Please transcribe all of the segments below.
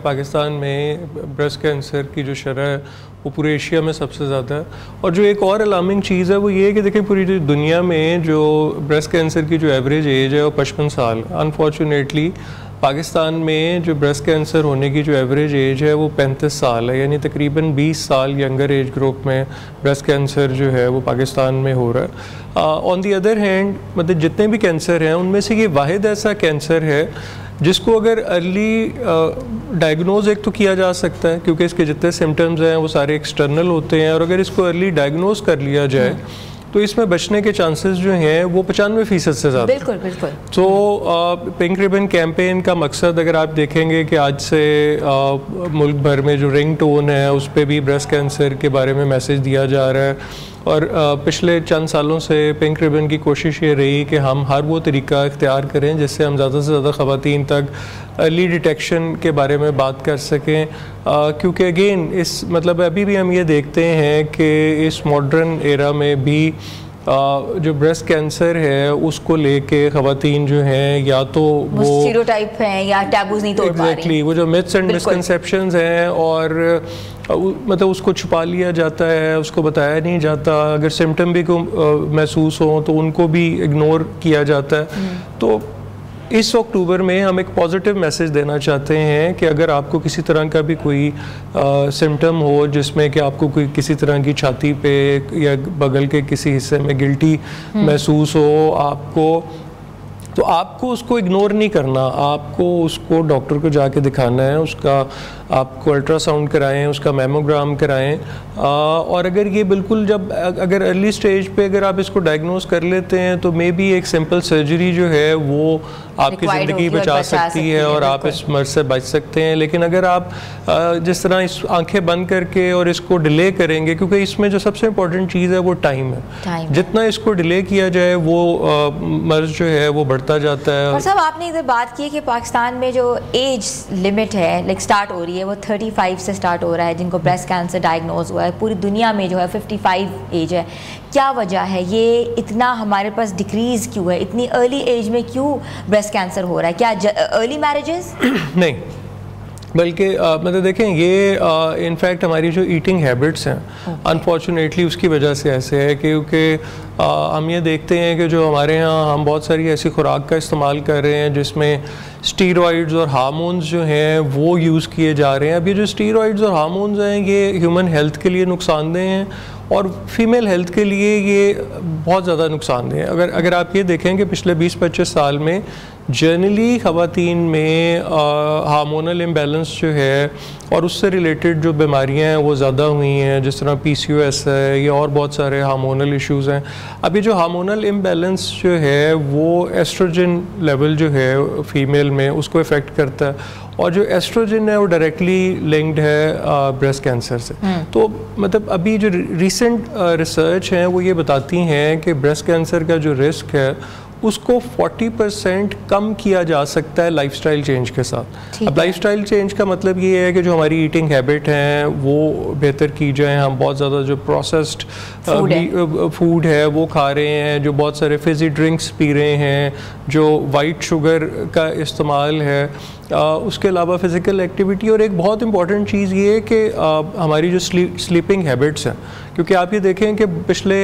पाकिस्तान में breast cancer की जो शरह है वो पूरे एशिया में सबसे ज़्यादा है। और जो एक और अलार्मिंग चीज़ है वो ये है कि देखिए पूरी दुनिया में जो ब्रेस्ट कैंसर की जो एवरेज एज है वो 55 साल। अनफॉर्चुनेटली पाकिस्तान में जो ब्रेस्ट कैंसर होने की जो एवरेज एज है वो 35 साल है, यानी तकरीबन 20 साल यंगर एज ग्रुप में ब्रेस्ट कैंसर जो है वो पाकिस्तान में हो रहा है। ऑन दी अदर हैंड मतलब जितने भी कैंसर हैं उनमें से ये वाहिद ऐसा कैंसर है जिसको अगर अर्ली डायग्नोज एक तो किया जा सकता है, क्योंकि इसके जितने सिम्टम्स हैं वो सारे एक्सटर्नल होते हैं, और अगर इसको अर्ली डायग्नोज कर लिया जाए तो इसमें बचने के चांसेस जो हैं वो 95% से ज़्यादा। बिल्कुल बिल्कुल। तो पिंक रिबन कैंपेन का मकसद अगर आप देखेंगे कि आज से मुल्क भर में जो रिंग टोन है उस पर भी ब्रेस्ट कैंसर के बारे में मैसेज दिया जा रहा है। और पिछले चंद सालों से पिंक रिबन की कोशिश ये रही कि हम हर वो तरीका इख्तियार करें जिससे हम ज़्यादा से ज़्यादा ख़वातीन तक अर्ली डिटेक्शन के बारे में बात कर सकें, क्योंकि अगेन इस मतलब अभी भी हम ये देखते हैं कि इस मॉडर्न एरा में भी जो ब्रेस्ट कैंसर है उसको लेके ख़वातीन जो हैं या तो वो स्टीरियोटाइप हैं या टैबूज नहीं तोड़ पा रही, वो जो मिथ्स एंड मिसकंसेप्शंस हैं और मतलब उसको छुपा लिया जाता है, उसको बताया नहीं जाता। अगर सिम्टम भी को महसूस हो तो उनको भी इग्नोर किया जाता है। तो इस अक्टूबर में हम एक पॉजिटिव मैसेज देना चाहते हैं कि अगर आपको किसी तरह का भी कोई सिम्टम हो जिसमें कि आपको कोई किसी तरह की छाती पे या बगल के किसी हिस्से में गिल्टी महसूस हो आपको, तो आपको उसको इग्नोर नहीं करना, आपको उसको डॉक्टर को जाके दिखाना है, उसका आपको अल्ट्रासाउंड कराएं, उसका मेमोग्राम कराएं। और अगर ये बिल्कुल जब अगर अर्ली स्टेज पे अगर आप इसको डायग्नोज कर लेते हैं तो मे बी एक सिंपल सर्जरी जो है वो आपकी ज़िंदगी बचा सकती है और आप इस मर्ज से बच सकते हैं। लेकिन अगर आप जिस तरह इस आंखें बंद करके और इसको डिले करेंगे, क्योंकि इसमें जो सबसे इम्पोर्टेंट चीज़ है वो टाइम है, जितना इसको डिले किया जाए वो मर्ज जो है वो बढ़ता जाता है। और साहब आपने इधर बात की कि पाकिस्तान में जो एज लिमिट है लाइक स्टार्ट हो रही है वो 35 से स्टार्ट हो रहा है जिनको ब्रेस्ट कैंसर डायग्नोज हुआ है। पूरी दुनिया में जो है 55 एज है। क्या वजह है ये इतना हमारे पास डिक्रीज़ क्यों है, इतनी अर्ली एज में क्यों ब्रेस्ट कैंसर हो रहा है? क्या अर्ली मैरिजेस? नहीं, बल्कि मतलब देखें ये इनफैक्ट हमारी जो ईटिंग हैबिट्स हैं अनफॉर्चुनेटली उसकी वजह से ऐसे है, क्योंकि हम ये देखते हैं कि जो हमारे यहाँ हम बहुत सारी ऐसी खुराक का इस्तेमाल कर रहे हैं जिसमें स्टीरॉइड्स और हार्मोन्स जो हैं वो यूज़ किए जा रहे हैं। अब ये जो स्टीरॉइड्स और हार्मोन्स हैं ये ह्यूमन हेल्थ के लिए नुकसानदेह हैं और फीमेल हेल्थ के लिए ये बहुत ज़्यादा नुकसानदेह है। अगर आप ये देखें कि पिछले 20-25 साल में जनरली ख़वातीन में हार्मोनल इम्बैलेंस जो है और उससे रिलेटेड जो बीमारियां हैं वो ज़्यादा हुई हैं, जिस तरह PCOS है या और बहुत सारे हार्मोनल इश्यूज़ हैं। अभी जो हार्मोनल इम्बैलेंस जो है वो एस्ट्रोजन लेवल जो है फ़ीमेल में उसको इफ़ेक्ट करता है और जो एस्ट्रोजन है वो डायरेक्टली लिंक्ड है ब्रेस्ट कैंसर से। तो मतलब अभी जो रिसेंट रिसर्च हैं वो ये बताती हैं कि ब्रेस्ट कैंसर का जो रिस्क है उसको 40% कम किया जा सकता है लाइफस्टाइल चेंज के साथ। अब लाइफस्टाइल चेंज का मतलब ये है कि जो हमारी ईटिंग हैबिट हैं वो बेहतर की जाए। हम बहुत ज़्यादा जो प्रोसेस्ड फूड है वो खा रहे हैं, जो बहुत सारे फिज़ी ड्रिंक्स पी रहे हैं, जो वाइट शुगर का इस्तेमाल है, उसके अलावा फ़िज़िकल एक्टिविटी। और एक बहुत इंपॉर्टेंट चीज़ ये है कि हमारी जो स्लीपिंग हैबिट्स हैं, क्योंकि आप ये देखें कि पिछले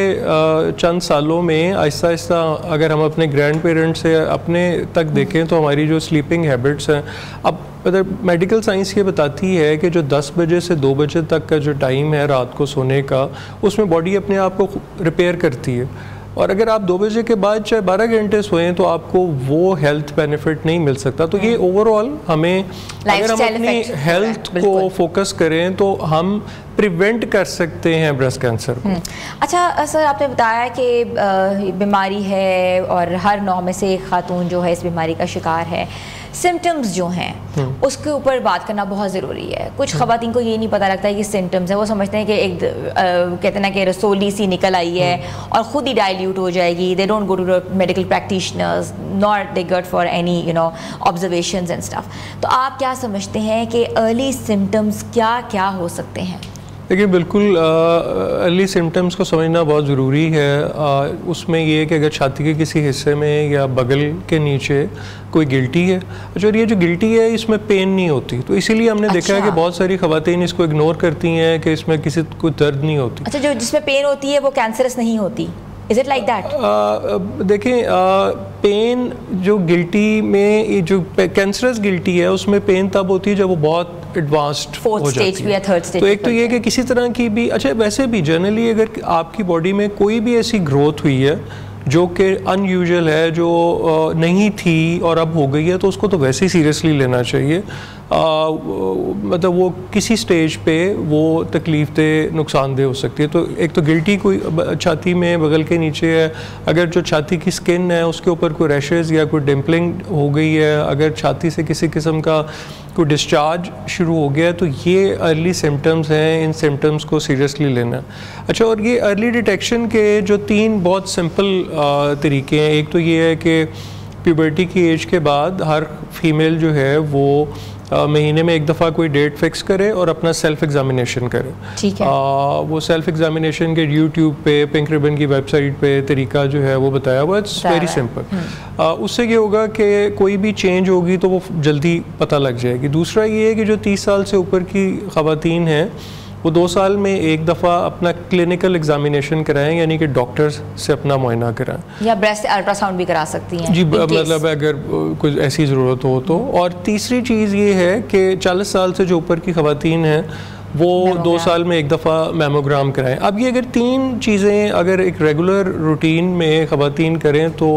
चंद सालों में आहिस्ता आहिस्ता अगर हम अपने ग्रैंड पेरेंट्स से अपने तक देखें तो हमारी जो स्लीपिंग हैबिट्स हैं, अब मतलब मेडिकल साइंस ये बताती है कि जो 10 बजे से 2 बजे तक का जो टाइम है रात को सोने का, उसमें बॉडी अपने आप को रिपेयर करती है। और अगर आप 2 बजे के बाद चाहे 12 घंटे सोएं तो आपको वो हेल्थ बेनिफिट नहीं मिल सकता। तो ये ओवरऑल हमें अगर हम अपनी हेल्थ को फोकस करें तो हम प्रिवेंट कर सकते हैं ब्रेस्ट कैंसर को। अच्छा सर, आपने बताया कि बीमारी है और हर 9 में से एक खातून जो है इस बीमारी का शिकार है। सिम्टम्स जो हैं उसके ऊपर बात करना बहुत ज़रूरी है। कुछ ख़वातीन को ये नहीं पता लगता है कि सिम्टम्स है, वो समझते हैं कि एक कहते हैं ना कि रसोली सी निकल आई है और ख़ुद ही डाइल्यूट हो जाएगी। They don't go to medical practitioners not they got for any observations and stuff. तो आप क्या समझते हैं कि अर्ली सिम्टम्स क्या क्या हो सकते हैं? देखिए बिल्कुल अर्ली सिम्टम्स को समझना बहुत ज़रूरी है। उसमें ये है कि अगर छाती के किसी हिस्से में या बगल के नीचे कोई गिल्टी है, अच्छा, और ये जो गिल्टी है इसमें पेन नहीं होती, तो इसीलिए हमने देखा है कि बहुत सारी ख़वातीन इसको इग्नोर करती हैं कि इसमें किसी को दर्द नहीं होती। अच्छा, जो जिसमें पेन होती है वो कैंसरस नहीं होती, इज इट लाइक दैट? देखें, पेन जो गिल्टी में, जो कैंसरस गिल्टी है उसमें पेन तब होती है जब वो बहुत एडवांस्ड हो जाती है। Third stage. तो एक तो ये कि किसी तरह की भी, अच्छा वैसे भी जनरली अगर आपकी बॉडी में कोई भी ऐसी ग्रोथ हुई है जो कि अनयूजुअल है, जो नहीं थी और अब हो गई है, तो उसको तो वैसे ही सीरियसली लेना चाहिए। मतलब वो किसी स्टेज पे वो तकलीफ दे, नुकसानदेह हो सकती है। तो एक तो गिल्टी कोई छाती में बगल के नीचे है, अगर जो छाती की स्किन है उसके ऊपर कोई रैशेज़ या कोई डिम्पलिंग हो गई है, अगर छाती से किसी किस्म का कोई डिस्चार्ज शुरू हो गया है, तो ये अर्ली सिम्टम्स हैं, इन सिम्टम्स को सीरियसली लेना। अच्छा, और ये अर्ली डिटेक्शन के जो 3 बहुत सिंपल तरीके हैं। एक तो ये है कि प्यूबर्टी की एज के बाद हर फीमेल जो है वो महीने में एक दफ़ा कोई डेट फिक्स करे और अपना सेल्फ एग्जामिनेशन करे। ठीक है। वो सेल्फ एग्जामिनेशन के यूट्यूब पे, पिंक रिबन की वेबसाइट पे तरीका जो है वो बताया हुआ, इट्स वेरी सिंपल। उससे ये होगा कि कोई भी चेंज होगी तो वो जल्दी पता लग जाएगी। दूसरा ये है कि जो 30 साल से ऊपर की ख़वातीन हैं वो 2 साल में एक दफ़ा अपना क्लिनिकल एग्जामिनेशन कराएं, यानी कि डॉक्टर से अपना मुआयना कराएं, या ब्रेस्ट अल्ट्रासाउंड भी करा सकती हैं जी, मतलब अगर कुछ ऐसी ज़रूरत हो तो। और तीसरी चीज़ ये है कि 40 साल से जो ऊपर की ख़वातीन हैं वो 2 साल में एक दफ़ा मैमोग्राम कराएं। अब ये अगर 3 चीज़ें अगर एक रेगुलर रूटीन में ख़वातीन करें तो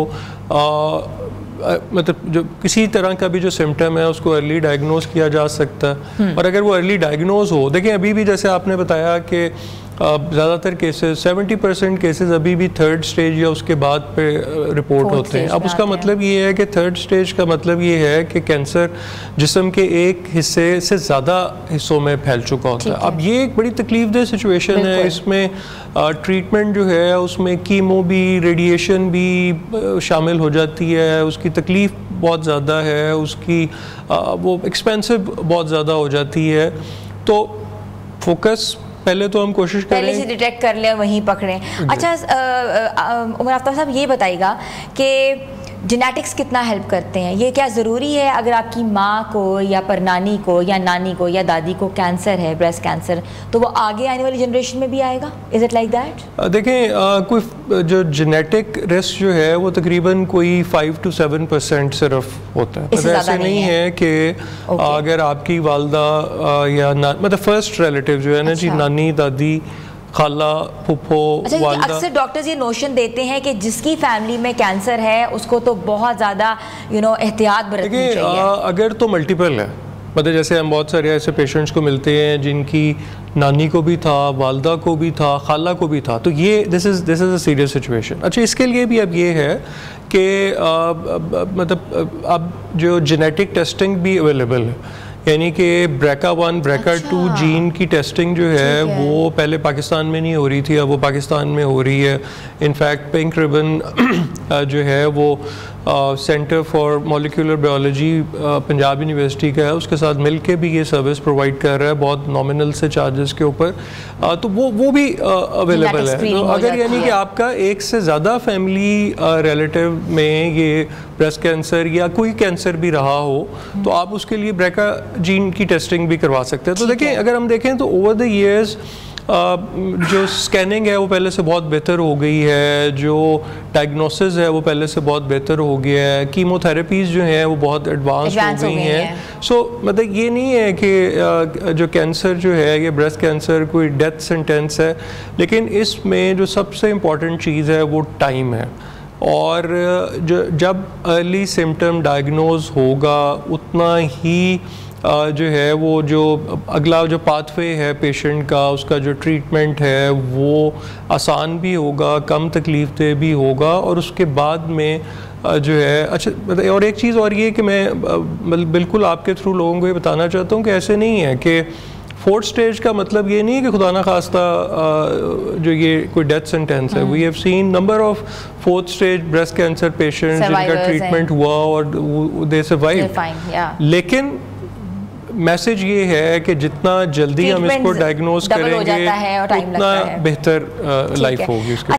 मतलब जो किसी तरह का भी जो सिम्टम है उसको अर्ली डायग्नोज किया जा सकता है। और अगर वो अर्ली डायग्नोज हो, देखिए अभी भी जैसे आपने बताया कि ज़्यादातर केसेस 70% केसेस अभी भी 3rd स्टेज या उसके बाद पे रिपोर्ट होते हैं। अब उसका मतलब ये है कि 3rd स्टेज का मतलब ये है कि कैंसर जिस्म के एक हिस्से से ज़्यादा हिस्सों में फैल चुका होता है। अब ये एक बड़ी तकलीफदेह सिचुएशन है। इसमें ट्रीटमेंट जो है उसमें कीमो भी, रेडिएशन भी शामिल हो जाती है, उसकी तकलीफ़ बहुत ज़्यादा है, उसकी वो एक्सपेंसिव बहुत ज़्यादा हो जाती है। तो फोकस पहले तो हम कोशिश करें, पहले से डिटेक्ट कर लें, वहीं पकड़ें। अच्छा, उमर आफ्ताब साहब ये बताइएगा कि जेनेटिक्स कितना हेल्प करते हैं? ये क्या ज़रूरी है अगर आपकी माँ को या परनानी को या नानी को या दादी को कैंसर है, ब्रेस्ट कैंसर, तो वो आगे आने वाली जनरेशन में भी आएगा? Is it like that? देखें, कोई जो जेनेटिक रिस्क जो है वो तकरीबन कोई 5 to 7% सिर्फ होता है। मतलब ऐसे नहीं है कि अगर आपकी वालदा या मतलब फर्स्ट रिलेटिव जो है ना जी, नानी, दादी, खाला, फूफो, वालदा। अक्सर डॉक्टर्स ये नोशन देते हैं कि जिसकी फैमिली में कैंसर है उसको तो बहुत ज़्यादा एहतियात बरतनी चाहिए। अगर तो मल्टीपल है, मतलब जैसे हम बहुत सारे ऐसे पेशेंट्स को मिलते हैं जिनकी नानी को भी था, वालदा को भी था, खाला को भी था, तो ये this is a serious situation. अच्छा, इसके लिए भी अब ये है कि मतलब अब जो जेनेटिक टेस्टिंग भी अवेलेबल है, यानी कि BRCA1, BRCA2 जीन की टेस्टिंग जो है वो पहले पाकिस्तान में नहीं हो रही थी, अब वो पाकिस्तान में हो रही है। इनफैक्ट पिंक रिबन जो है वो centre for molecular biology Punjab university का है, उसके साथ मिल के भी ये सर्विस प्रोवाइड कर रहा है बहुत नॉमिनल से चार्जेस के ऊपर। तो वो भी अवेलेबल है। तो अगर यानी कि आपका एक से ज़्यादा फैमिली रिलेटिव में ये ब्रेस्ट कैंसर या कोई कैंसर भी रहा हो तो आप उसके लिए BRCA जीन की टेस्टिंग भी करवा सकते हैं। तो देखिए, अगर हम देखें तो ओवर द ईयर्स जो स्कैनिंग है वो पहले से बहुत बेहतर हो गई है, जो डायग्नोसिस है वो पहले से बहुत बेहतर हो गया है, कीमोथेरेपीज़ जो हैं वो बहुत एडवांस हो गई हैं। सो मतलब ये नहीं है कि जो कैंसर जो है ये ब्रेस्ट कैंसर कोई डेथ सेंटेंस है, लेकिन इसमें जो सबसे इम्पॉर्टेंट चीज़ है वो टाइम है। और जब अर्ली सिम्टम डायग्नोज होगा उतना ही जो है वो जो अगला जो पाथवे है पेशेंट का, उसका जो ट्रीटमेंट है वो आसान भी होगा, कम तकलीफदेह भी होगा, और उसके बाद में जो है अच्छा। और एक चीज़ और ये कि मैं बिल्कुल आपके थ्रू लोगों को ये बताना चाहता हूँ कि ऐसे नहीं है कि 4th स्टेज का मतलब ये नहीं है कि खुदा ना खास्ता जो ये कोई डेथ सेंटेंस है। We have seen number of 4th stage breast cancer patients जिनका ट्रीटमेंट हुआ और दे सर्वाइव। लेकिन मैसेज ये है कि जितना जल्दी हम इसको डायग्नोज करेंगे उतना बेहतर लाइफ होगी उसके